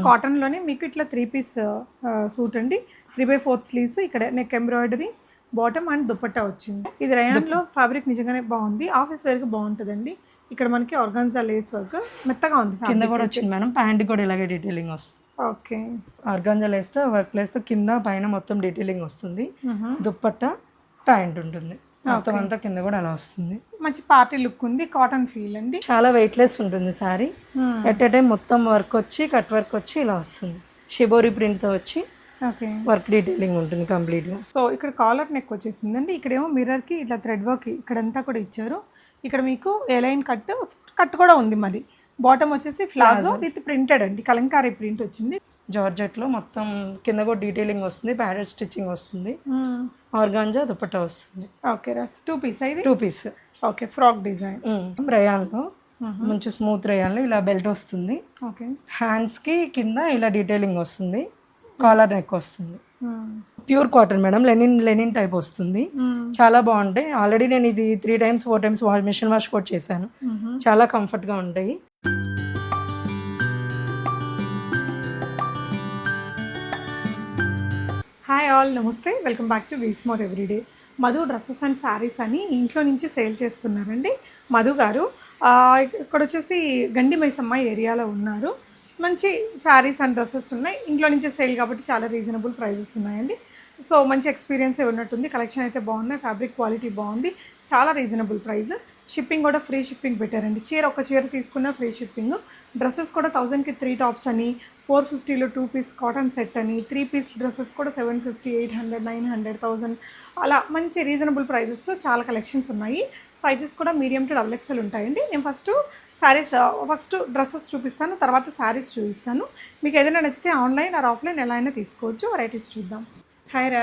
కాటన్లోనే మీకు ఇట్లా 3 piece suit అండి. 3/4 స్లీవ్స్, ఇక్కడ neck embroidery, bottom and dupatta వచ్చింది. ఇది రయాన్లో ఫ్యాబ్రిక్ నిజంగానే బాగుంది, ఆఫీస్ వేర్కి బాగుంటుందండి. ఇక్కడ మనకి ఆర్గాన్జా లేస్ వర్క్ మెత్తగా ఉంది, కింద కూడా వచ్చింది మేడం. ప్యాంట్ కూడా ఇలాగే డీటెయిలింగ్ వస్తుంది. ఓకే, ఆర్గాన్జా లేస్తే వర్క్ లేస్తే కింద పైన మొత్తం డీటెయిలింగ్ వస్తుంది. దుపట్టా ప్యాంట్ ఉంటుంది మొత్తం అంతా, కింద కూడా అలా వస్తుంది. మంచి పార్టీ లుక్ ఉంది, కాటన్ ఫీల్ అండి. చాలా వెయిట్లెస్ ఉంటుంది సారీ. ఎట్ ఏ టైం మొత్తం వర్క్ వచ్చి కట్ వర్క్ వచ్చి ఇలా వస్తుంది. షిబోరి ప్రింట్తో వచ్చి ఓకే వర్క్ డీటెయిలింగ్ ఉంటుంది కంప్లీట్గా. సో ఇక్కడ కాలర్ నెక్ వచ్చేసిందండి. ఇక్కడేమో మిర్రర్కి ఇట్లా థ్రెడ్ వర్క్ ఇక్కడంతా కూడా ఇచ్చారు. ఇక్కడ మీకు ఎలైన్ కట్ కూడా ఉంది. మరి బాటమ్ వచ్చేసి ప్లాజో విత్ ప్రింటెడ్ అండి, కలంకారీ ప్రింట్ వచ్చింది. జార్జెట్లో మొత్తం కింద కూడా డీటెయిలింగ్ వస్తుంది, ప్యాడెడ్ స్టిచ్చింగ్ వస్తుంది, ఆర్గాంజా దుపట్టా వస్తుంది. ఓకే, 2 పీస్ ఇది 2 పీస్. ఓకే, ఫ్రాక్ డిజైన్ రయాన్లో మంచి స్మూత్ రయాన్లో ఇలా బెల్ట్ వస్తుంది. ఓకే, హ్యాండ్స్కి కింద ఇలా డీటెయిలింగ్ వస్తుంది, కాలర్ నెక్ వస్తుంది. Pure cotton madam, Lenin type వస్తుంది. చాలా బాగుంటాయి. ఆల్రెడీ నేను ఇది 3 times 4 times మిషన్ వాష్ కూడా చేశాను. చాలా కంఫర్ట్గా ఉంటాయి. హాయ్ ఆల్, నమస్తే, వెల్కమ్ బ్యాక్ టు వీస్మోర్ everyday. Madhu dresses and saris అని ఇంట్లో నుంచి సేల్ చేస్తున్నారండి మధు గారు. ఇక్కడ వచ్చేసి గండి మైసమ్మ ఏరియాలో ఉన్నారు. మంచి శారీస్ అండ్ డ్రెస్సెస్ ఉన్నాయి, ఇంట్లో నుంచే సేల్ కాబట్టి చాలా రీజనబుల్ ప్రైజెస్ ఉన్నాయండి. సో మంచి ఎక్స్పీరియన్స్ ఉన్నట్టుంది, కలెక్షన్ అయితే బాగున్నాయి, ఫ్యాబ్రిక్ క్వాలిటీ బాగుంది, చాలా రీజనబుల్ ప్రైస్. షిప్పింగ్ కూడా ఫ్రీ షిప్పింగ్ పెట్టారండి. ఒక చీర తీసుకున్న ఫ్రీ షిప్పింగ్. డ్రెస్సెస్ కూడా 1000కి 3 టాప్స్ అని, 450లో 2 పీస్ కాటన్ సెట్ అని, 3 పీస్ డ్రెస్సెస్ కూడా 750, 800, 900, 1000 అలా మంచి రీజనబుల్ ప్రైజెస్లో చాలా కలెక్షన్స్ ఉన్నాయి. సైజెస్ కూడా మీడియం టు XXL ఉంటాయండి. నేను ఫస్ట్ డ్రెస్సెస్ చూపిస్తాను, తర్వాత శారీస్ చూపిస్తాను. మీకు ఏదైనా నచ్చితే ఆన్లైన్ ఆర్ ఆఫ్లైన్ ఎలా అయినా తీసుకోవచ్చు. వెరైటీస్ చూద్దాం. హాయ్ రా.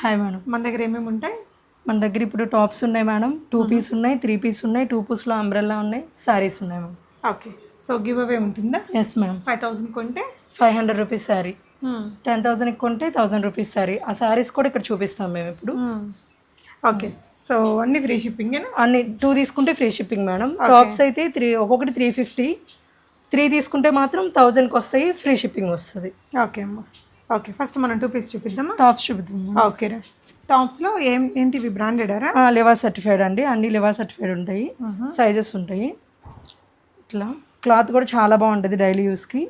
Hi madam. మన దగ్గర ఏమేమి ఉంటాయి? మన దగ్గర ఇప్పుడు టాప్స్ ఉన్నాయి మేడం, 2 పీస్ ఉన్నాయి, 3 పీస్ ఉన్నాయి, 2 పీస్లో అంబ్రెల్లా ఉన్నాయి, శారీస్ ఉన్నాయి madam. Okay, so give away ఉంటుందా? Yes ma'am. 5000 కొంటే 500 రూపీస్ శారీ, 10,000 కొంటే 1000 రూపీస్ శారీ. ఆ శారీస్ కూడా ఇక్కడ చూపిస్తాం మేము ఇప్పుడు. ఓకే, సో అన్ని ఫ్రీ షిప్పింగ్, అన్ని 2 తీసుకుంటే ఫ్రీ షిప్పింగ్ మేడం. టాప్స్ అయితే 3 ఒక్కొక్కటి 350, 3 తీసుకుంటే మాత్రం 1000కి వస్తాయి, ఫ్రీ షిప్పింగ్ వస్తుంది. ఓకే అమ్మా. ఓకే, ఫస్ట్ మనం 2 పీస్ చూపిద్దామా? టాప్స్ చూపిద్దాం. ఓకే రా. టాప్స్లో ఏంటివి బ్రాండెడారా? లివా సర్టిఫైడ్ అండి, అన్ని లివా సర్టిఫైడ్ ఉంటాయి, సైజెస్ ఉంటాయి. ఇట్లా క్లాత్ కూడా చాలా బాగుంటుంది డైలీ యూస్కి.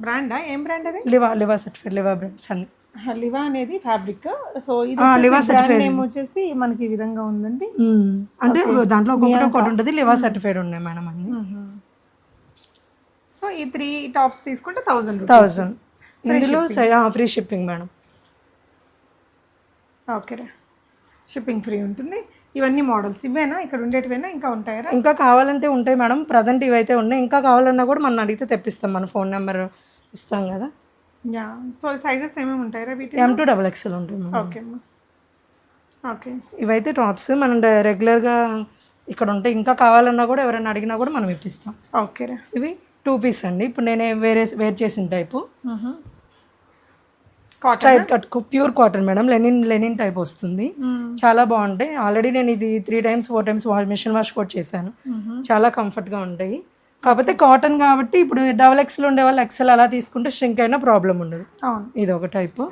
బ్రాండా? ఏం బ్రాండ్ అది? లివా సర్టిఫైడ్, లివా బ్రాండ్స్ అన్ని. లివా అనేది ఫ్యాబ్రిక్. సో ఇది బ్రాండ్ నేమ్ వచ్చేసి మనకి ఈ విధంగా ఉందండి. అంటే దాంట్లో ఒకటి ఉంటుంది, లివా సర్టిఫైడ్ ఉన్నాయి మేడం అన్ని. సో ఈ 3 టాప్స్ తీసుకుంటే 1000. ఇందులో ఫ్రీ షిప్పింగ్ మేడం. ఓకే రా, షిప్పింగ్ ఫ్రీ ఉంటుంది. ఇవన్నీ మోడల్స్ ఇవేనా ఇక్కడ ఉండేటివేనా, ఇంకా ఉంటాయా? ఇంకా కావాలంటే ఉంటాయి మేడం, ప్రజెంట్ ఇవైతే ఉన్నాయి. ఇంకా కావాలన్నా కూడా మనం అడిగితే తెప్పిస్తాం, మన ఫోన్ నెంబర్ ఇస్తాం కదా. యా, సో సైజెస్ ఏమేమి ఉంటాయా వీటి? M to XXL ఉంటాయి మేడం. ఓకే అమ్మా. ఓకే, ఇవైతే టాప్స్ మనం రెగ్యులర్గా ఇక్కడ ఉంటాయి. ఇంకా కావాలన్నా కూడా ఎవరైనా అడిగినా కూడా మనం ఇప్పిస్తాం. ఓకే రా. ఇవి 2 పీస్ అండి. ఇప్పుడు నేను వేర్ చేసిన type straight cut pure cotton madam, Lenin type వస్తుంది. చాలా బాగుంటాయి. ఆల్రెడీ నేను ఇది 3 times 4 times మిషన్ వాష్ కూడా చేశాను. చాలా కంఫర్ట్గా ఉంటాయి. కాకపోతే కాటన్ కాబట్టి ఇప్పుడు XXL ఉండే వాళ్ళు XL అలా తీసుకుంటే ష్రింక్ అయినా ప్రాబ్లం ఉండదు. ఇది ఒక టైపు.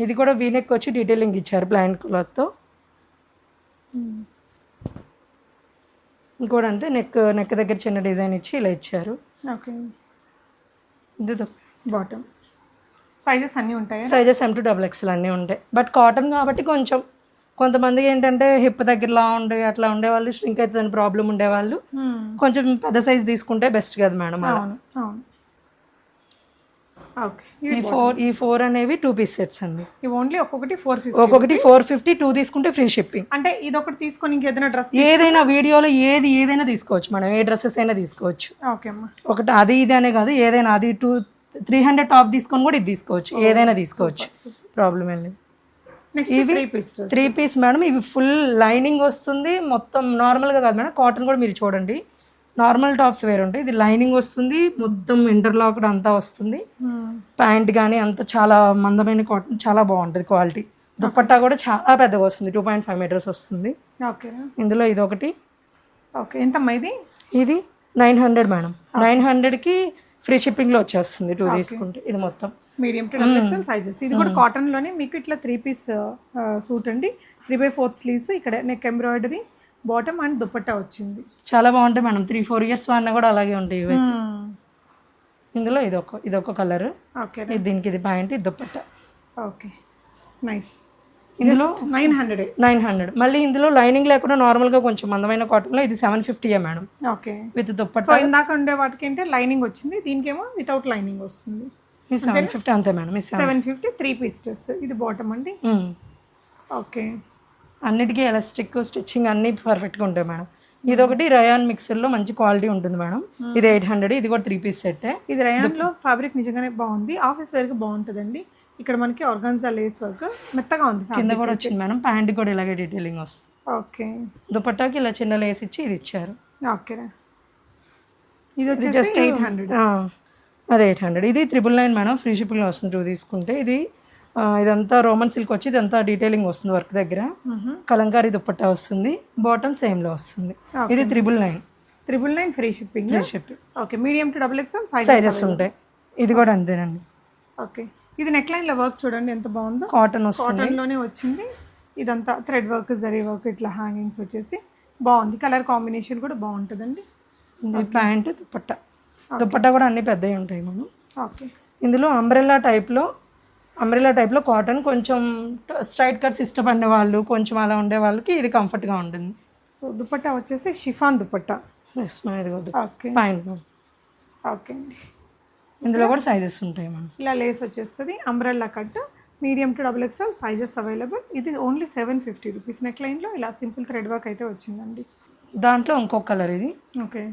ఇది కూడా వీనెక్ వచ్చి డీటెయిలింగ్ ఇచ్చారు ప్లాంట్ క్లాత్తో. ఇంకోటి అంటే నెక్ దగ్గర చిన్న డిజైన్ ఇచ్చి ఇలా ఇచ్చారు. ఓకే, ఇది బాటమ్. సైజెస్ అన్నీ ఉంటాయి? సైజెస్ M to XXL అన్నీ ఉంటాయి. బట్ కాటన్ కాబట్టి కొంతమందికి ఏంటంటే హిప్ దగ్గరలా ఉండే అట్లా ఉండేవాళ్ళు, ష్రింక్ అవుతుందని ప్రాబ్లం ఉండేవాళ్ళు కొంచెం పెద్ద సైజ్ తీసుకుంటే బెస్ట్ కదా మేడం. ఈ 4 అనేవి 2 పీస్ సెట్స్ అండి. ఓన్లీ ఒక్కొక్కటి 450, 2 తీసుకుంటే ఫ్రీ షిప్పింగ్. అంటే ఇది ఒకటి తీసుకొని ఇంకేదైనా డ్రెస్ ఏదైనా వీడియోలో ఏదైనా తీసుకోవచ్చు మనం, ఏ డ్రెస్సెస్ అయినా తీసుకోవచ్చు. ఓకే అమ్మా. ఒకటి అది ఇది అనే కాదు, ఏదైనా అది 300 టాప్ తీసుకొని కూడా ఇది తీసుకోవచ్చు, ఏదైనా తీసుకోవచ్చు, ప్రాబ్లం ఏం లేదు. ఇవి 3 పీస్ మేడం. ఇవి ఫుల్ లైనింగ్ వస్తుంది మొత్తం, నార్మల్గా కాదు మేడం, కాటన్ కూడా మీరు చూడండి. నార్మల్ టాప్స్ వేరు ఉంటాయి, ఇది లైనింగ్ వస్తుంది మొత్తం, ఇంటర్లాక్డ్ అంతా వస్తుంది. ప్యాంట్ కానీ అంతా చాలా మందమైన కాటన్, చాలా బాగుంటుంది క్వాలిటీ. దుపట్టా కూడా చాలా పెద్దగా వస్తుంది, 2.5 meters వస్తుంది. ఓకే, ఇందులో ఇది ఒకటి. ఓకే, ఎంతమ్మా ఇది? ఇది 900 మేడం. 900కి ఫ్రీ షిప్పింగ్లో వచ్చేస్తుంది 2 తీసుకుంటే. ఇది మొత్తం medium to double XL sizes. ఇది కూడా కాటన్ లోనే మీకు ఇట్లా 3 పీస్ సూట్ అండి. 3/4 స్లీవ్స్, ఇక్కడ neck embroidery, bottom and dupatta వచ్చింది. చాలా బాగుంటాయి మేడం. 3-4 ఇయర్స్ వాడినా కూడా అలాగే ఉంటాయి ఇవి. ఇందులో ఇదొక కలర్. ఓకే, ఇది దీనికి ఇది ప్యాంట్, ఇది దుపట్టా. Okay, nice. ఇందులో 900. మళ్ళీ ఇందులో లైనింగ్ లేకుండా నార్మల్గా కొంచెం మందమైన కాటన్లో ఇది 750 madam. Okay, with dupatta. So ఇందాక ఉండే వాటికి అంటే లైనింగ్ వచ్చింది, దీనికేమో వితౌట్ లైనింగ్ వస్తుంది. ఇది 750 అంతే మేడం. 750 3 piece dress. ఇది బాటమ్ అండి. ఓకే, అన్నిటికీ ఎలాస్టిక్ స్టిచ్చింగ్ అన్ని పర్ఫెక్ట్గా ఉంటాయి మేడం. ఇది ఒకటి రయాన్ మిక్సర్లో మంచి క్వాలిటీ ఉంటుంది మేడం. ఇది 800. ఇది కూడా 3 పీస్ సెట్. ఇది రయాన్లో ఫ్యాబ్రిక్ నిజంగానే బాగుంది, ఆఫీస్ వేర్కి బాగుంటుందండి. ఇక్కడ మనకి ఆర్గాన్జా లేస్ వర్క్ మెత్తగా ఉంది. కింద కూడా వచ్చింది మేడం. ప్యాంట్ కూడా ఇలాగే డీటెయిలింగ్ వస్తుంది. ఓకే, దుపట్టాకి ఇలా చిన్న లేస్ ఇచ్చి ఇది ఇచ్చారు. ఓకే, ఇది వచ్చేసి 800. అదే 800. ఇది 999 మేడం. ఫ్రీ షిప్పింగ్లో వస్తుంది 2 తీసుకుంటే. ఇదంతా రోమన్ సిల్క్ వచ్చి ఇదంతా డీటెయిలింగ్ వస్తుంది వర్క్ దగ్గర. కలంకారీ దుపట్టా వస్తుంది. బాటమ్ సేమ్లో వస్తుంది. ఇది 999 free shipping. Okay, medium to double XL sizes ఉంటాయి. ఇది కూడా అంతేనండి. ఓకే, ఇది నెక్ లైన్ లో వర్క్ చూడండి ఎంత బాగుందో. కాటన్ వస్తుంది. కాటన్ లోనే వచ్చింది. ఇదంతా థ్రెడ్ వర్క్, జరీ వర్క్, ఇట్లా హ్యాంగింగ్స్ వచ్చేసి బాగుంది. కలర్ కాంబినేషన్ కూడా బాగుంటుందండి. ఇది ప్యాంట్, దుపట్టా కూడా అన్ని పెద్దవి ఉంటాయి మనం. ఓకే, ఇందులో అంబ్రెల్లా టైప్లో కాటన్, కొంచెం స్ట్రైట్ కట్స్ ఇష్టపడిన వాళ్ళు, కొంచెం అలా ఉండే వాళ్ళకి ఇది కంఫర్ట్గా ఉంటుంది. సో దుపట్టా వచ్చేసి chiffon dupatta. Okay, pant. Okay అండి. ఇందులో కూడా సైజెస్ ఉంటాయి మనం. ఇలా లేస్ వచ్చేస్తుంది. Umbrella cut, medium to double XL sizes available. ఇది ఓన్లీ 750 రూపీస్. నెక్ లైన్లో ఇలా సింపుల్ థ్రెడ్ వర్క్ అయితే వచ్చిందండి. దాంట్లో ఇంకొక కలర్ ఇది. ఓకే,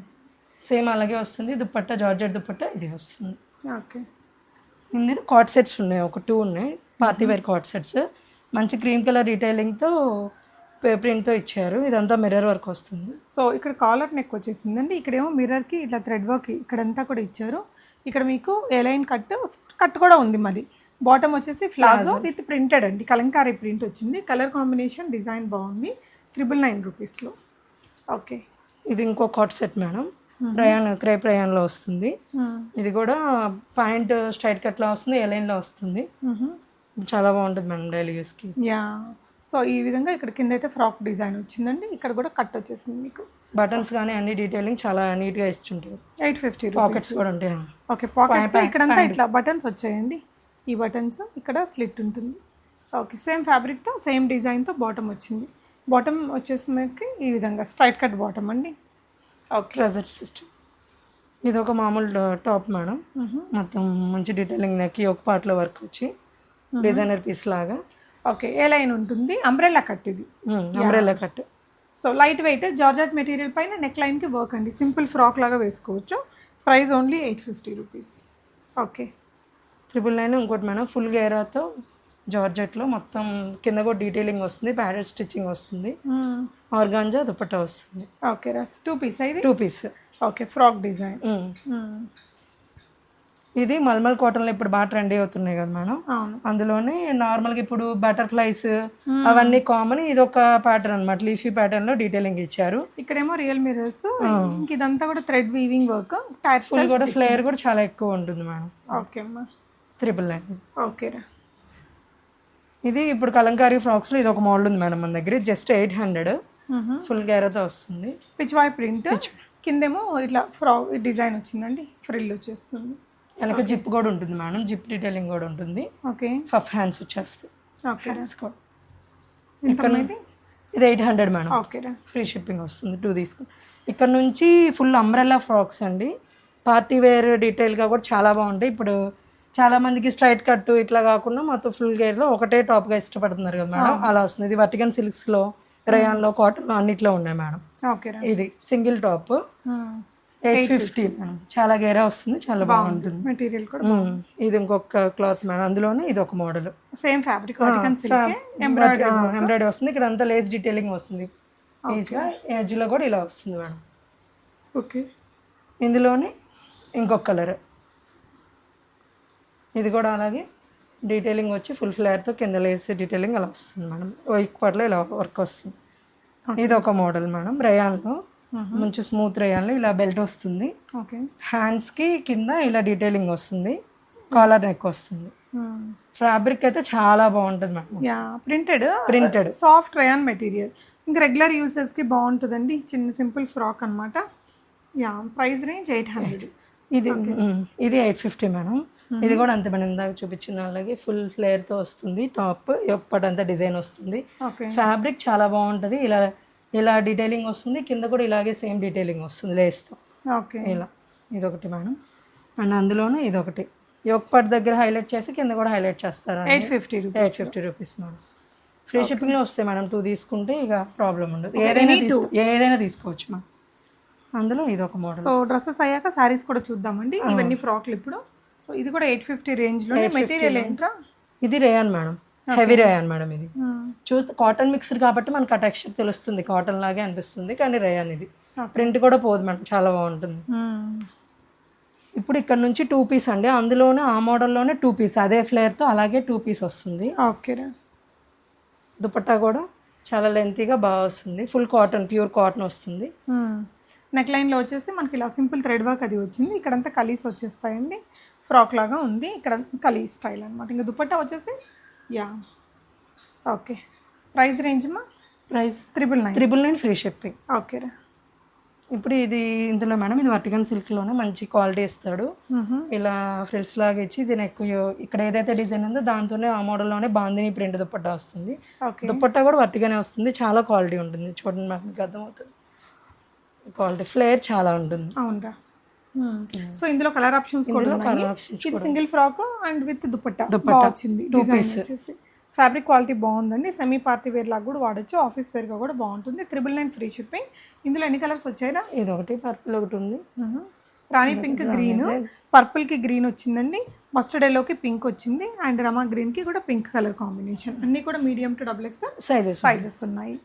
సేమ్ అలాగే వస్తుంది. దుపట్టా జార్జెట్ దుపట్టా ఇది వస్తుంది. ఓకే, ఇందులో కార్డ్ సెట్స్ ఉన్నాయి, ఒక 2 ఉన్నాయి. పార్టీ వేర్ కార్డ్ సెట్స్ మంచి క్రీమ్ కలర్ డీటెయిలింగ్తో ప్రింట్తో ఇచ్చారు. ఇదంతా మిర్రర్ వర్క్ వస్తుంది. సో ఇక్కడ కాలర్ నెక్ వచ్చేసిందండి. ఇక్కడేమో మిర్రర్కి ఇట్లా థ్రెడ్ వర్క్ ఇక్కడంతా కూడా ఇచ్చారు. ఇక్కడ మీకు ఎలైన్ కట్ కూడా ఉంది. మరి బాటమ్ వచ్చేసి ఫ్లాజో విత్ ప్రింటెడ్ అండి, కలంకారీ ప్రింట్ వచ్చింది. కలర్ కాంబినేషన్ డిజైన్ బాగుంది. 999 రూపీస్లో. ఓకే, ఇది ఇంకో కాట్ సెట్ మేడం. క్రేప్ రయాన్లో వస్తుంది. ఇది కూడా ప్యాంట్ స్ట్రైట్ కట్లో వస్తుంది, ఎలైన్లో వస్తుంది. చాలా బాగుంటుంది మేడం డైలీ యూస్కి. యా, సో ఈ విధంగా ఇక్కడ కింద అయితే ఫ్రాక్ డిజైన్ వచ్చిందండి. ఇక్కడ కూడా కట్ వచ్చేసింది మీకు. బటన్స్ కానీ అన్ని డీటెయిలింగ్ చాలా నీట్గా ఇచ్చుంటారు. 850 పాకెట్స్ కూడా ఉంటాయి. ఓకే, పాకెట్స్ ఇక్కడంతా ఇట్లా బటన్స్ వచ్చాయండి. ఈ బటన్స్ ఇక్కడ స్లిట్ ఉంటుంది. ఓకే, సేమ్ ఫ్యాబ్రిక్తో సేమ్ డిజైన్తో బాటమ్ వచ్చింది. బాటమ్ వచ్చేసి మనకి ఈ విధంగా స్ట్రైట్ కట్ బాటమ్ అండి. Okay, treasure system. ఇది ఒక మామూలు టాప్ మేడం. మొత్తం మంచి డీటెయిలింగ్ నెక్ ఒక పార్ట్లో వర్క్ వచ్చి డిజైనర్ పీస్ లాగా. ఓకే, ఏ లైన్ ఉంటుంది. అంబ్రెల్లా కట్ ఇది. Umbrella cut. So light weight georgette material పైన నెక్ లైన్కి వర్క్ అండి. సింపుల్ ఫ్రాక్ లాగా వేసుకోవచ్చు. Price only 850 rupees. ఓకే, 999. ఇంకోటి మేడం ఫుల్ గేరాతో జార్జెట్లో మొత్తం కింద కూడా డీటెయిలింగ్ వస్తుంది, ప్యాడెడ్ స్టిచ్చింగ్ వస్తుంది, ఆర్గాంజా దుపట్టా వస్తుంది. ఓకే, 2 పీస్ ఇది. 2 పీస్. Okay, frock design. ఇది మల్మల్ కాటన్లో ఇప్పుడు బాగా ట్రెండ్ అవుతున్నాయి కదా మేడం. అందులోనే నార్మల్గా ఇప్పుడు బటర్ఫ్లైస్ అవన్నీ కామన్. ఇది ఒక ప్యాటర్న్ అనమాట, లీఫీ ప్యాటర్న్ లో డీటెయిలింగ్ ఇచ్చారు. ఇక్కడేమో రియల్ మిర్రర్స్, ఇదంతా కూడా థ్రెడ్ వీవింగ్ వర్క్. కూడా ఫ్లేయర్ కూడా చాలా ఎక్కువ ఉంటుంది మేడం. ఓకే అమ్మా, 999. ఓకేరా. ఇది ఇప్పుడు కలంకారీ ఫ్రాక్స్ లో ఇది ఒక మోడల్ ఉంది మేడం మన దగ్గర. జస్ట్ 800. ఫుల్ గేరాతో వస్తుంది. పిచ్వాయ్ ప్రింట్. కిందేమో ఇట్లా ఫ్రాక్ డిజైన్ వచ్చిందండి, ఫ్రిల్ వచ్చేస్తుంది. వెనక జిప్ కూడా ఉంటుంది మేడం, జిప్ డీటెయిలింగ్ కూడా ఉంటుంది. ఓకే, పఫ్ హ్యాండ్స్ వచ్చేస్తాయి. ఓకే, ఇది 800 మేడం. ఓకేరా, ఫ్రీ షిప్పింగ్ వస్తుంది 2 తీసుకుని. ఇక్కడ నుంచి ఫుల్ అంబ్రెల్లా ఫ్రాక్స్ అండి. పార్టీ వేర్ డీటెయిల్గా కూడా చాలా బాగుంటాయి. ఇప్పుడు చాలా మందికి స్ట్రైట్ కట్ ఇట్లా కాకుండా మొత్తం ఫుల్ గేర్లో ఒకటే టాప్గా ఇష్టపడుతున్నారు కదా మేడం, అలా వస్తుంది. ఇది వర్టికన్ సిల్క్స్లో, రయాన్లో, కాటన్ అన్నిట్లో ఉన్నాయి మేడం. ఓకేరా, ఇది సింగిల్ టాప్ 850 మేడం. చాలా గేరా వస్తుంది, చాలా బాగుంటుంది మెటీరియల్ కూడా. ఇది ఇంకొక క్లాత్ మేడం. అందులోనే ఇది ఒక మోడల్. సేమ్ ఫ్యాబ్రిక్, ఎంబ్రాయిడరీ వస్తుంది. ఇక్కడ అంతా లేస్ డీటెయిలింగ్ వస్తుంది. ఈజ్గా ఎడ్జ్లో కూడా ఇలా వస్తుంది మేడం. ఓకే, ఇందులోనే ఇంకొక కలర్. ఇది కూడా అలాగే డీటెయిలింగ్ వచ్చి ఫుల్ ఫ్లేర్తో కింద లేస్ డీటెయిలింగ్ అలా వస్తుంది మేడం. వైక్ పార్ట్లో ఇలా వర్క్ వస్తుంది. ఇది ఒక మోడల్ మేడం, రయాన్లో. మంచి స్మూత్ రేయాన్లో ఇలా బెల్ట్ వస్తుంది. ఓకే. హ్యాండ్స్కి కింద ఇలా డీటెయిలింగ్ వస్తుంది, కాలర్ నెక్ వస్తుంది. ఫ్యాబ్రిక్ అయితే చాలా బాగుంటుంది madam. Yeah, printed printed soft rayon material, ఇంకా రెగ్యులర్ యూసెస్కి బాగుంటుందండి. చిన్న సింపుల్ ఫ్రాక్ అనమాట. Yeah, price range 800. ఇది 850 మేడం. ఇది కూడా అంతే మేడం, ఇందాక చూపించిన అలాగే ఫుల్ ఫ్లేర్తో వస్తుంది. టాప్ యొక్కటి అంతా డిజైన్ వస్తుంది. ఓకే. ఫ్యాబ్రిక్ చాలా బాగుంటుంది. ఇలా ఇలా డీటెయిలింగ్ వస్తుంది, కింద కూడా ఇలాగే సేమ్ డీటెయిలింగ్ వస్తుంది లేస్తో. ఓకే. ఇలా ఇదొకటి మేడం. అండ్ అందులోనే ఇదొకటి యొక్కటి దగ్గర హైలైట్ చేసి కింద కూడా హైలైట్ చేస్తారు. 850 రూపీస్ మేడం. ఫ్రీ షిప్పింగ్లో వస్తాయి మేడం. 2 తీసుకుంటే ఇక ప్రాబ్లం ఉండదు. ఏదైనా తీసుకోవచ్చు మేడం. అందులో ఇది ఒక మోడల్. సో డ్రెస్సెస్ అయ్యాక శారీస్ కూడా చూద్దామండి. ఇవన్నీ ఫ్రాక్లు ఇప్పుడు. సో ఇది కూడా 850 రేంజ్లో. మెటీరియల్ ఏంట్రా? ఇది rayon madam, heavy rayon madam. ఇది చూస్తే కాటన్ మిక్స్డ్ కాబట్టి మనకు ఆ టెక్స్చర్ తెలుస్తుంది, కాటన్ లాగే అనిపిస్తుంది, కానీ రేయాన్. ఇది ప్రింట్ కూడా పోదు మేడం, చాలా బాగుంటుంది. ఇప్పుడు ఇక్కడ నుంచి 2 పీస్ అండి. అందులోనే ఆ మోడల్లోనే 2 పీస్ అదే ఫ్లేర్తో అలాగే 2 పీస్ వస్తుంది. ఓకే. దుపట్టా కూడా చాలా లెంతీగా బాగా వస్తుంది. ఫుల్ కాటన్, ప్యూర్ కాటన్ వస్తుంది. నెక్ లైన్లో వచ్చేసి మనకి ఇలా సింపుల్ థ్రెడ్ వర్క్ అది వచ్చింది. ఇక్కడంతా కలీస్ వచ్చేస్తాయండి. ఫ్రాక్ లాగా ఉంది. ఇక్కడ కలీ స్టైల్ అనమాట. ఇంకా దుపట్టా వచ్చేసి యా. ఓకే. ప్రైస్ రేంజ్ మా? Price 999 free shipping. ఓకే. ఇప్పుడు ఇది ఇందులో మేడం, ఇది వర్టికన్ సిల్క్లోనే మంచి క్వాలిటీ ఇస్తాడు. ఇలా ఫ్రిల్స్ లాగా ఇచ్చి దీని ఎక్కువ ఇక్కడ ఏదైతే డిజైన్ ఉందో దాంతోనే ఆ మోడల్లోనే బాందిని ప్రింట్ దుపట్టా వస్తుంది. దుపట్టా కూడా వర్టిగానే వస్తుంది. చాలా క్వాలిటీ ఉంటుంది. చూడండి మేడం, మీకు అర్థమవుతుంది. క్వాలిటీ ఫ్లేర్ చాలా ఉంటుంది. అవునరా. సో ఇందులో కలర్ ఆప్షన్స్ కూడా ఉన్నాయి. ఇది single frock and with dupatta వచ్చింది. 2 పీస్ వచ్చేసి ఫ్యాబ్రిక్ క్వాలిటీ బాగుందండి. సెమీ పార్టీ వేర్ లాగా కూడా వాడచ్చు, ఆఫీస్ వేర్గా కూడా బాగుంటుంది. 999 ఫ్రీ షిప్పింగ్. ఇందులో ఎన్ని కలర్స్ వచ్చాయిరా? ఇది ఒకటి, పర్పుల్ ఒకటి ఉంది, రాణి పింక్, గ్రీన్, పర్పుల్కి గ్రీన్ వచ్చిందండి, మస్టర్డ్ ఎల్లోకి పింక్ వచ్చింది, అండ్ రమా గ్రీన్కి కూడా పింక్ కలర్ కాంబినేషన్. అన్నీ కూడా మీడియం టు XXL సైజెస్ ఉన్నాయి.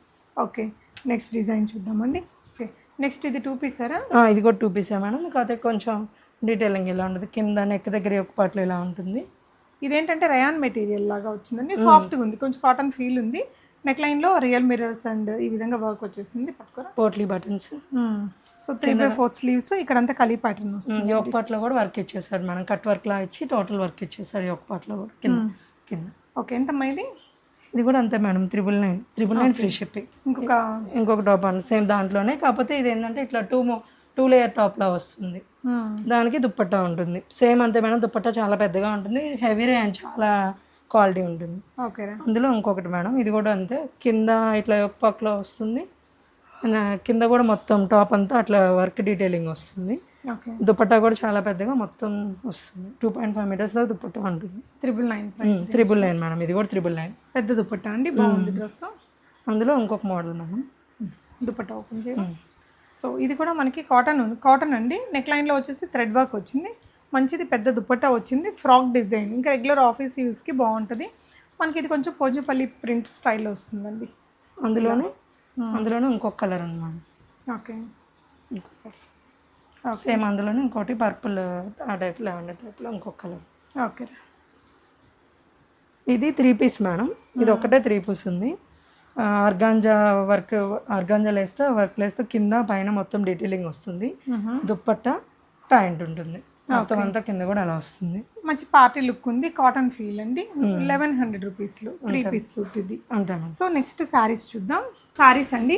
ఓకే. నెక్స్ట్ డిజైన్ చూద్దామండి. ఓకే. నెక్స్ట్ ఇది 2 పీసారా? ఇది కూడా 2 పీసే మేడం. కాకపోతే కొంచెం డీటెయిలింగ్ ఇలా ఉంటుంది. కింద నెక్ దగ్గర ఒక పాటలు ఇలా ఉంటుంది. ఇదేంటంటే రయాన్ మెటీరియల్ లాగా వచ్చిందండి. సాఫ్ట్గా ఉంది, కొంచెం కాటన్ ఫీల్ ఉంది. నెక్ లైన్లో రియల్ మిర్రర్స్ అండ్ ఈ విధంగా వర్క్ వచ్చేసింది. పట్టుకోరా, పోట్లీ బటన్స్. So 3/4 sleeves. ఇక్కడంతా కలీ ప్యాటర్న్ వస్తుంది. యోక్ పాట్లో కూడా వర్క్ ఇచ్చేసాడు మేడం. కట్ వర్క్ లా ఇచ్చి టోటల్ వర్క్ ఇచ్చేసాడు యోక్ పాట్లో కూడా కింద. ఓకే. ఎంతమ్మా ఇది? ఇది కూడా అంతే మేడం, 999 ఫ్రీ షిప్పింగ్. ఇంకొక టాప్ అండి సేమ్ దాంట్లోనే. కాకపోతే ఇది ఏంటంటే ఇట్లా 2 లేయర్ టాప్లా వస్తుంది. దానికి దుప్పట్టా ఉంటుంది. సేమ్ అంతే మేడం. దుప్పట్టా చాలా పెద్దగా ఉంటుంది, హెవీ అండ్ చాలా క్వాలిటీ ఉంటుంది. ఓకే. అందులో ఇంకొకటి మేడం, ఇది కూడా అంతే. కింద ఇట్లా యొక్క పక్కలో వస్తుంది, కింద కూడా మొత్తం టాప్ అంతా అట్లా వర్క్ డీటెయిలింగ్ వస్తుంది. దుపట్టా కూడా చాలా పెద్దగా మొత్తం వస్తుంది. 2.5 మీటర్స్ దాకా దుపట్టా ఉంటుంది. 999 మేడం. ఇది కూడా 999 పెద్ద దుపట్టా అండి, బాగుంది డ్రెస్. అందులో ఇంకొక మోడల్ మేడం, దుపట్టా ఓపెన్ చేయాలి. సో ఇది కూడా మనకి కాటన్ అండి. నెక్ లైన్లో వచ్చేసి థ్రెడ్ వర్క్ వచ్చింది, మంచిది పెద్ద దుపట్టా వచ్చింది. ఫ్రాక్ డిజైన్, ఇంకా రెగ్యులర్ ఆఫీస్ యూస్కి బాగుంటుంది మనకి. ఇది కొంచెం పోచంపల్లి ప్రింట్ స్టైల్లో వస్తుందండి. అందులోనే ఇంకొక కలర్ అన్నమాట. ఓకే. సేమ్ అందులోనే ఇంకోటి పర్పుల్ ఆ టైప్, లావెండర్ టైప్లో ఇంకొక కలర్. ఓకే. ఇది 3 పీస్ మేడం. ఇది ఒకటే 3 పీస్ ఉంది. ఆర్గాంజా లేస్తే వర్క్ లేస్తే కింద పైన మొత్తం డీటెయిలింగ్ వస్తుంది. దుప్పట్టా ప్యాంట్ ఉంటుంది, మొత్తం అంతా కింద కూడా అలా వస్తుంది. మంచి పార్టీ లుక్ ఉంది, కాటన్ ఫీల్ అండి. 1100 రూపీస్లో 3 పీస్ సూట్ ఇది. అంతే. సో నెక్స్ట్ శారీస్ చూద్దాం. శారీస్ అండి,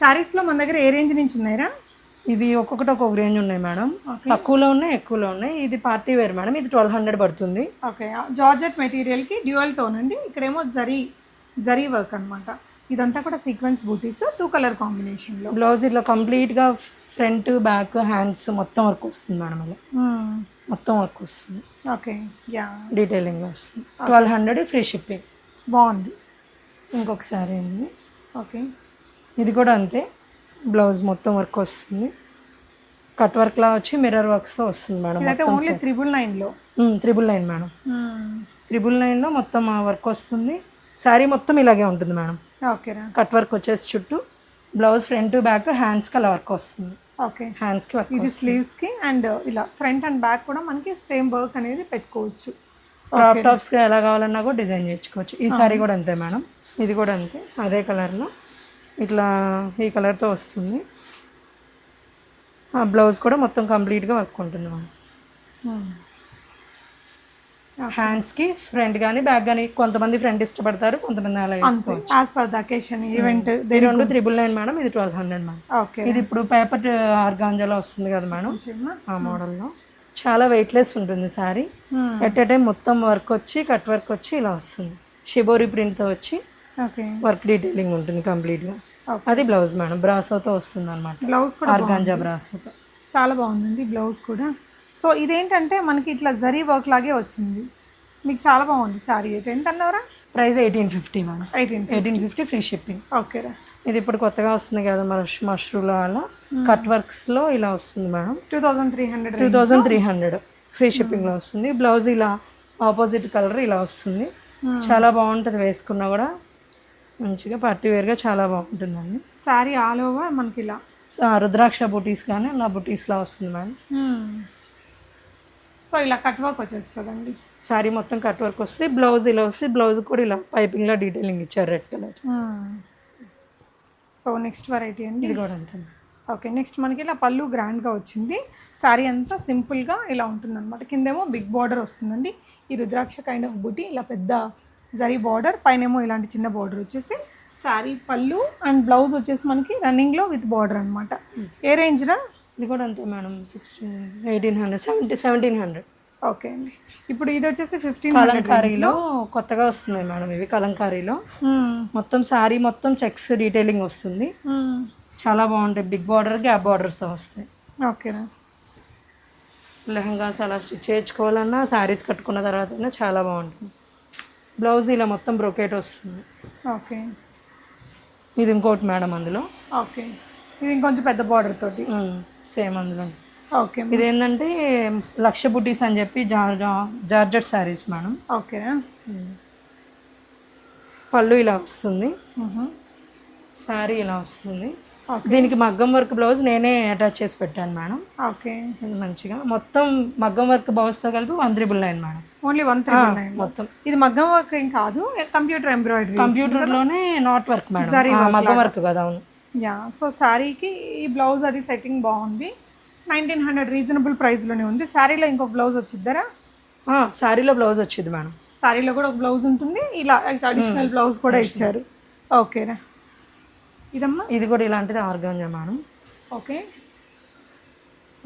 శారీస్లో మన దగ్గర ఏ రేంజ్ నుంచి ఉన్నాయిరా? ఇవి ఒక్కొక్కటి ఒక్కొక్క రేంజ్ ఉన్నాయి మేడం. తక్కువలో ఉన్నాయి, ఎక్కువలో ఉన్నాయి. ఇది పార్టీ వేర్ మేడం. ఇది 1200 పడుతుంది. ఓకే. జార్జెట్ మెటీరియల్కి డ్యూయల్ టోన్ అండి. ఇక్కడేమో జరీ వర్క్ అనమాట. ఇదంతా కూడా సీక్వెన్స్ బూటీస్, 2 కలర్ కాంబినేషన్లో. బ్లౌజ్ ఇట్లా కంప్లీట్గా ఫ్రంట్ బ్యాక్ హ్యాండ్స్ మొత్తం వర్క్ వస్తుంది మేడం. అలా మొత్తం వర్క్ వస్తుంది. ఓకే. యా, డీటెయిలింగ్ వస్తుంది. 1200 ఫ్రీ షిప్పింగ్. బాగుంది. ఇంకొక సారీ ఉంది. ఓకే. ఇది కూడా అంతే, బ్లౌజ్ మొత్తం వర్క్ వస్తుంది. కట్ వర్క్ లా వచ్చి మిర్రర్ వర్క్స్తో వస్తుంది మేడం. ఓన్లీ 999లో 999 మేడం. 999లో మొత్తం వర్క్ వస్తుంది. శారీ మొత్తం ఇలాగే ఉంటుంది మేడం. ఓకే. కట్ వర్క్ వచ్చేసి చుట్టూ, బ్లౌజ్ ఫ్రంట్ బ్యాక్ హ్యాండ్స్కి అలా వర్క్ వస్తుంది. ఓకే. హ్యాండ్స్కి వర్క్. ఇది స్లీవ్స్కి అండ్ ఇలా ఫ్రంట్ అండ్ బ్యాక్ కూడా మనకి సేమ్ వర్క్ అనేది పెట్టుకోవచ్చు. క్రాప్ టాప్స్గా ఎలా కావాలన్నా కూడా డిజైన్ చేసుకోవచ్చు. ఈ శారీ కూడా అంతే మేడం. ఇది కూడా అంతే, అదే కలర్లో ఇట్లా ఈ కలర్తో వస్తుంది. బ్లౌజ్ కూడా మొత్తం కంప్లీట్గా వర్క్ ఉంటుంది మేడం. హ్యాండ్స్కి ఫ్రంట్ కానీ బ్యాక్ కానీ కొంతమంది ఫ్రంట్ ఇష్టపడతారు, కొంతమంది అలా వేసుకోవచ్చు. As per the occasion event. ఇది 2 999 మేడం, ఇది 1200 మేడం. ఓకే. ఇది ఇప్పుడు పేపర్ ఆర్గాంజాలో వస్తుంది కదా మేడం, ఆ మోడల్లో చాలా వెయిట్లెస్ ఉంటుంది శారీ. ఎట్ ఏ టైం మొత్తం వర్క్ వచ్చి కట్ వర్క్ వచ్చి ఇలా వస్తుంది, షిబోరి ప్రింట్తో వచ్చి ఓకే వర్క్ డీటెయిలింగ్ ఉంటుంది కంప్లీట్గా. అది బ్లౌజ్ మేడం, బ్రాసోతో వస్తుంది అనమాట, బ్లౌజ్ కూడా ఆర్గాంజా బ్రాసోతో. చాలా బాగుందండి బ్లౌజ్ కూడా. సో ఇదేంటంటే మనకి ఇట్లా జరీ వర్క్ లాగే వచ్చింది, మీకు చాలా బాగుంది శారీ. అయితే ఎంత అన్నారా? Price 1850 madam. 1850 free shipping. ఓకేరా. ఇది ఇప్పుడు కొత్తగా వస్తుంది కదా మష్రూలో అలా కట్ వర్క్స్లో ఇలా వస్తుంది మేడం. 2300 ఫ్రీ షిప్పింగ్లో వస్తుంది. బ్లౌజ్ ఇలా ఆపోజిట్ కలర్ ఇలా వస్తుంది, చాలా బాగుంటుంది, వేసుకున్నా కూడా మంచిగా పార్టీ వేర్గా చాలా బాగుంటుందండి. శారీ ఆల్ ఓవర్ మనకి ఇలా రుద్రాక్ష బుటీస్ కానీ అలా బుటీస్లా వస్తుంది మేడం. సో ఇలా కట్ వర్క్ వచ్చేస్తుందండి, శారీ మొత్తం కట్ వర్క్ వస్తుంది. బ్లౌజ్ ఇలా వస్తుంది, బ్లౌజ్ కూడా ఇలా పైపింగ్లో డీటెయిలింగ్ ఇచ్చారు red colour. So next variety అండి, ఇది కూడా అంతే. ఓకే. నెక్స్ట్ మనకి ఇలా పళ్ళు గ్రాండ్గా వచ్చింది, శారీ అంతా సింపుల్గా ఇలా ఉంటుంది అనమాట. కిందేమో బిగ్ బార్డర్ వస్తుందండి, ఈ రుద్రాక్ష కైండ్ ఆఫ్ బుటీ, ఇలా పెద్ద జరీ బార్డర్, పైనేమో ఇలాంటి చిన్న బార్డర్ వచ్చేసి శారీ పళ్ళు అండ్ బ్లౌజ్ వచ్చేసి మనకి రన్నింగ్లో విత్ బార్డర్ అనమాట. ఏ రేంజ్నా? ఇది కూడా అంతే మేడం, 1800 1700. ఓకే అండి. ఇప్పుడు ఇది వచ్చేసి 1500. కలంకారీలో కొత్తగా వస్తుంది మేడం, ఇవి కలంకారీలో మొత్తం శారీ మొత్తం చెక్స్ డీటెయిలింగ్ వస్తుంది, చాలా బాగుంటాయి. బిగ్ బార్డర్ గ్యాప్ బార్డర్స్తో వస్తాయి. ఓకేనా. లెహంగాస్ అలా స్టిచ్ చేయించుకోవాలన్నా శారీస్ కట్టుకున్న తర్వాత అయినా చాలా బాగుంటుంది. బ్లౌజ్ ఇలా మొత్తం బ్రొకేట్ వస్తుంది. ఓకే. ఇది ఇంకోటి మేడం అందులో. ఓకే. ఇది ఇంకొంచెం పెద్ద బార్డర్ తోటి సేమ్ అందులో. ఓకే. ఇది ఏంటంటే లక్ష బుటీస్ అని చెప్పి జార్జెట్ శారీస్ మేడం. ఓకే. పళ్ళు ఇలా వస్తుంది, శారీ ఇలా వస్తుంది. దీనికి మగ్గం వర్క్ బ్లౌజ్ నేనే అటాచ్ చేసి పెట్టాను మేడం. ఓకే. మంచిగా మొత్తం మగ్గం వర్క్ బ్లౌజ్తో కలిపి 199 మేడం. ఓన్లీ 199 మొత్తం. ఇది మగ్గం వర్క్ ఏం కాదు, కంప్యూటర్ ఎంబ్రాయిడరీ, కంప్యూటర్లోనే నాట్ వర్క్ మేడం, మగ్గం వర్క్ కదా. అవును. యా. సో శారీకి ఈ బ్లౌజ్ అది సెట్టింగ్ బాగుంది, 1900 రీజనబుల్ ప్రైస్లోనే ఉంది. శారీలో ఇంకొక బ్లౌజ్ వచ్చిద్దారా? శారీలో బ్లౌజ్ వచ్చింది మేడం, శారీలో కూడా ఒక బ్లౌజ్ ఉంటుంది, ఇలా అడిషనల్ బ్లౌజ్ కూడా ఇచ్చారు. ఓకేనా. ఇదమ్మా, ఇది కూడా ఇలాంటిది ఆర్గాంజా మేడం. ఓకే.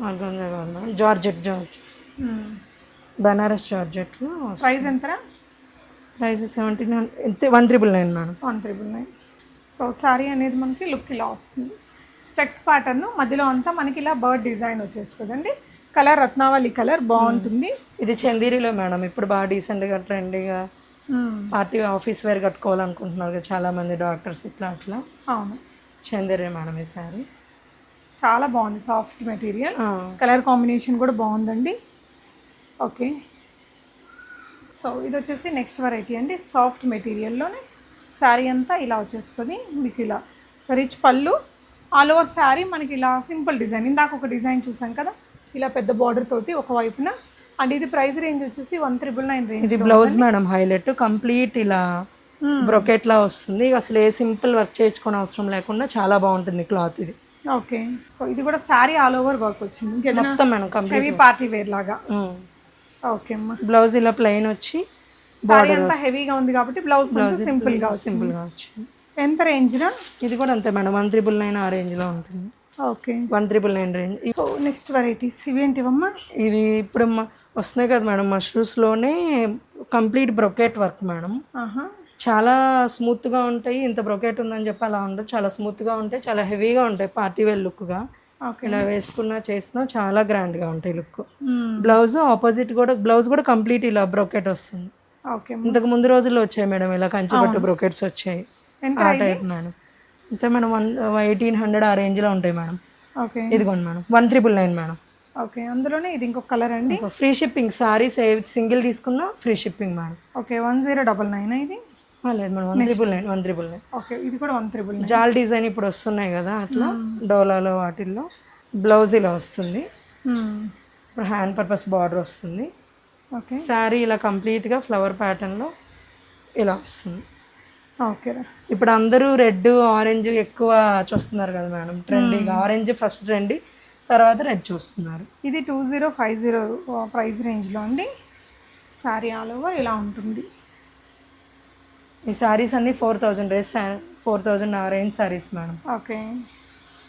ఆర్గాంజా కాదు madam, georgette Banaras georgette. Price ఎంతరా? Price 199 madam. 199. సో శారీ అనేది మనకి లుక్ ఇలా వస్తుంది, చెక్స్ ప్యాటర్న్ మధ్యలో అంతా మనకి ఇలా బర్డ్ డిజైన్ వచ్చేస్తుందండి. కలర్ రత్నావళి కలర్ బాగుంటుంది. ఇది చందేరిలో మేడం, ఇప్పుడు బాగా డీసెంట్గా ట్రెండీగా పార్టీ ఆఫీస్ వేర్ కట్టుకోవాలనుకుంటున్నారు కదా చాలా మంది డాక్టర్స్, ఇట్లా అట్లా. అవును. చందేరి మేడం ఈ శారీ చాలా బాగుంది, సాఫ్ట్ మెటీరియల్, కలర్ కాంబినేషన్ కూడా బాగుందండి. ఓకే. సో ఇది వచ్చేసి నెక్స్ట్ వెరైటీ అండి, సాఫ్ట్ మెటీరియల్లోనే శారీ అంతా ఇలా వచ్చేస్తుంది మీకు, ఇలా రిచ్ పళ్ళు, ఆల్ ఓవర్ శారీ మనకి ఇలా సింపుల్ డిజైన్. ఇందాక ఒక డిజైన్ చూసాం కదా, ఇలా పెద్ద బార్డర్ తోటి ఒకవైపున. అండ్ ఇది ప్రైస్ రేంజ్ వచ్చేసి 1999 రేంజ్. ఇది బ్లౌజ్ మేడం, హైలైట్ కంప్లీట్ ఇలా బ్రొకెట్ లా వస్తుంది. అసలు ఏ సింపుల్ వర్క్ చేయించుకోని అవసరం లేకుండా చాలా బాగుంటుంది క్లాత్ ఇది. ఓకే. సో ఇది కూడా శారీ ఆల్ ఓవర్ వర్క్ వచ్చింది మొత్తం madam, complete heavy party wear లాగా. ఓకే అమ్మా. బ్లౌజ్ ఇలా ప్లెయిన్ వచ్చి శారీ అంతా హెవీగా ఉంది కాబట్టి బ్లౌజ్ సింపుల్ గా వచ్చింది. ఎంత రేంజ్ రా? ఇది కూడా అంతే మేడం, 1999 ఆ రేంజ్ లో ఉంటుంది. Okay. 1999 range. So next varieties ఇవేంటివమ్మా? ఇవి ఇప్పుడు వస్తున్నాయి కదా మేడం, మష్రూమ్స్లోనే కంప్లీట్ బ్రొకెట్ వర్క్ మేడం. చాలా స్మూత్గా ఉంటాయి, ఇంత బ్రొకెట్ ఉందని చెప్పి అలా ఉండదు, చాలా స్మూత్గా ఉంటాయి, చాలా హెవీగా ఉంటాయి, పార్టీ వేర్ లుక్గా. ఇలా వేసుకున్నా చేసినా చాలా గ్రాండ్గా ఉంటాయి లుక్. బ్లౌజ్ ఆపోజిట్ కూడా, బ్లౌజ్ కూడా కంప్లీట్ ఇలా బ్రొకెట్ వస్తుంది. ఓకే. ఇంతకు ముందు రోజుల్లో వచ్చాయి మేడం ఇలా కంచిపట్టు బ్రొకెట్స్ వచ్చాయి, ఆ టైప్ మేడం. అంతే మేడం, 1800 ఆ రేంజ్లో ఉంటాయి మేడం. ఓకే. ఇదిగోండి మేడం, 1999 మేడం. ఓకే. అందులోనే ఇది ఇంకొక కలర్ అండి. ఫ్రీ షిప్పింగ్, సారీస్ సింగిల్ తీసుకున్నా ఫ్రీ షిప్పింగ్ మేడం. ఓకే. 1099 ఇది? లేదు మేడం, 199. ఓకే. ఇది కూడా 199. జాల్ డిజైన్ ఇప్పుడు వస్తున్నాయి కదా అట్లా, డోలాలో వాటిల్లో. బ్లౌజ్ ఇలా వస్తుంది, ఇప్పుడు హ్యాండ్ పర్పస్ బార్డర్ వస్తుంది. ఓకే. శారీ ఇలా కంప్లీట్గా ఫ్లవర్ ప్యాటర్న్లో ఇలా వస్తుంది. ఓకే. ఇప్పుడు అందరూ రెడ్ ఆరెంజ్ ఎక్కువ చూస్తున్నారు కదా మేడం, ట్రెండీగా. ఆరెంజ్ ఫస్ట్ ట్రెండీ, తర్వాత రెడ్ చూస్తున్నారు. ఇది 2050 ప్రైస్ రేంజ్లో అండి. శారీ ఆల్ ఓవర్ ఇలా ఉంటుంది. ఈ శారీస్ అన్ని 4000 range saris madam. Okay.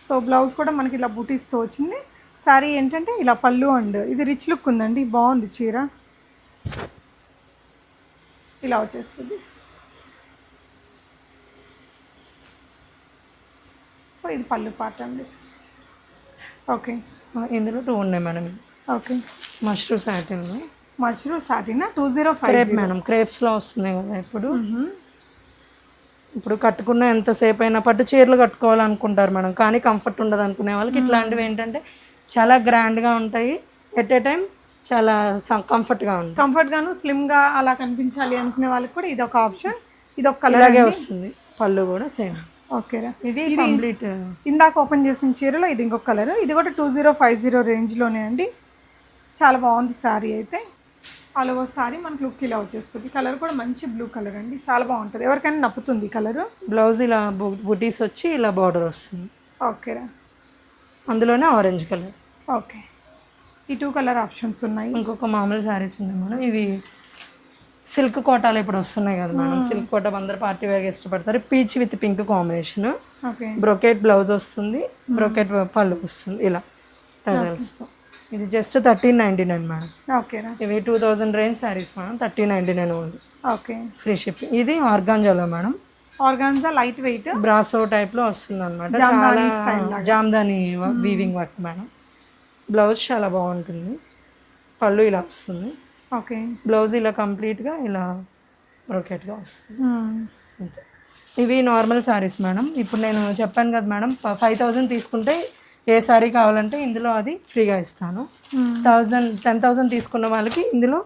So blouse కూడా మనకి ఇలా బూటీస్తో వచ్చింది. శారీ ఏంటంటే ఇలా పళ్ళు అండ్ ఇది రిచ్ లుక్ ఉందండి, బాగుంది చీర. ఇలా వచ్చేస్తుంది. సో ఇది పళ్ళు పార్ట్ అండి. ఓకే. ఇందులో 2 ఉన్నాయి madam. Okay. Mushroom satin, mushroom సాటినా 2050 క్రేప్ మేడం. క్రేప్స్లో వస్తున్నాయి కదా ఇప్పుడు కట్టుకున్న ఎంతసేపు అయినా పట్టు చీరలు కట్టుకోవాలనుకుంటారు మేడం, కానీ కంఫర్ట్ ఉండదు అనుకునే వాళ్ళకి ఇట్లాంటివి ఏంటంటే చాలా గ్రాండ్గా ఉంటాయి. ఎట్ ఏ టైం చాలా కంఫర్ట్గా ఉంటుంది. కంఫర్ట్గాను స్లిమ్గా అలా కనిపించాలి అనుకునే వాళ్ళకి కూడా ఇది ఒక ఆప్షన్. ఇది ఒక కలర్ ఇలాగే వస్తుంది. పళ్ళు కూడా సేమ్. ఓకేరా. ఇది కంప్లీట్. ఇందాక ఓపెన్ చేసిన చీరలో ఇది ఇంకొక కలర్. ఇది కూడా 2050 రేంజ్లోనే అండి. చాలా బాగుంది శారీ అయితే. ఆల్ ఓవర్ శారీ మనకు లుక్ ఇలా వచ్చేస్తుంది. కలర్ కూడా మంచి బ్లూ కలర్ అండి, చాలా బాగుంటుంది. ఎవరికైనా నప్పుతుంది కలర్. బ్లౌజ్ ఇలా బుటీస్ వచ్చి ఇలా బార్డర్ వస్తుంది. ఓకేరా. అందులోనే ఆరెంజ్ కలర్. ఓకే. ఈ 2 కలర్ ఆప్షన్స్ ఉన్నాయి. ఇంకొక మామూలు శారీస్ ఉన్నాయి మేడం. ఇవి సిల్క్ కోటాలు ఇప్పుడు వస్తున్నాయి కదా మేడం. సిల్క్ కోట అందరు పార్టీ వేర్గా ఇష్టపడతారు. Peach with pink combination. Okay. Brocade blouse వస్తుంది, బ్రొకెట్ పళ్ళు వస్తుంది ఇలా టజల్స్తో. ఇది జస్ట్ 1399 మేడం. ఓకేనా. ఇవి 2000 రేంజ్ శారీస్ మేడం. 1399 ఉంది. ఓకే. Free shipping. ఇది ఆర్గాంజాలో మేడం. ఆర్గాన్జా లైట్ వెయిట్ బ్రాసో టైప్లో వస్తుంది అనమాట. చాలా Jamdani weaving work madam. Blouse చాలా బాగుంటుంది. పళ్ళు ఇలా వస్తుంది. ఓకే. బ్లౌజ్ ఇలా కంప్లీట్గా ఇలా బ్రోకెట్గా వస్తుంది. ఇవి నార్మల్ శారీస్ మేడం. ఇప్పుడు నేను చెప్పాను కదా మేడం, 5000 తీసుకుంటే ఏ శారీ కావాలంటే ఇందులో అది ఫ్రీగా ఇస్తాను. 10,000 తీసుకున్న వాళ్ళకి ఇందులో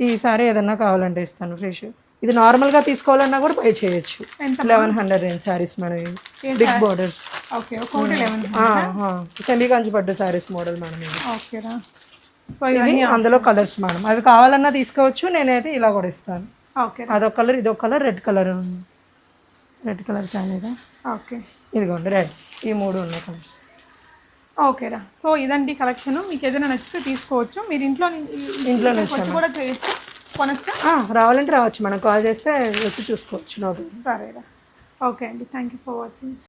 ఈ శారీ ఏదన్నా కావాలంటే ఇస్తాను ఫ్రీ షిప్. ఇది నార్మల్గా తీసుకోవాలన్నా కూడా పే చేయొచ్చు. 1100 రేంజ్ శారీస్ మేడం. ఇవి బిగ్ బోర్డర్స్. ఓకే. ఒకటి 1100. సెమీ కంచి పట్టు శారీస్ మోడల్ మేడం ఇది. ఓకేరా. ఇవి అందులో కలర్స్ మేడం. అవి కావాలన్నా తీసుకోవచ్చు, నేనైతే ఇలా కూడా ఇస్తాను. ఓకే. అదొక కలర్, ఇదొక colour, red colour. Red colour చాలేదా? ఓకే. ఇదిగోండి రెడ్. ఈ 3 ఉన్నాయి కలర్స్. ఓకేరా. సో ఇదండి కలెక్షన్. మీకు ఏదైనా నచ్చితే తీసుకోవచ్చు. మీరు ఇంట్లో వచ్చి కూడా చేయొచ్చు, కొనొచ్చా? రావాలంటే రావచ్చు. మనం కాల్ చేస్తే వచ్చి చూసుకోవచ్చు. సరేరా. ఓకే అండి. Thank you for watching.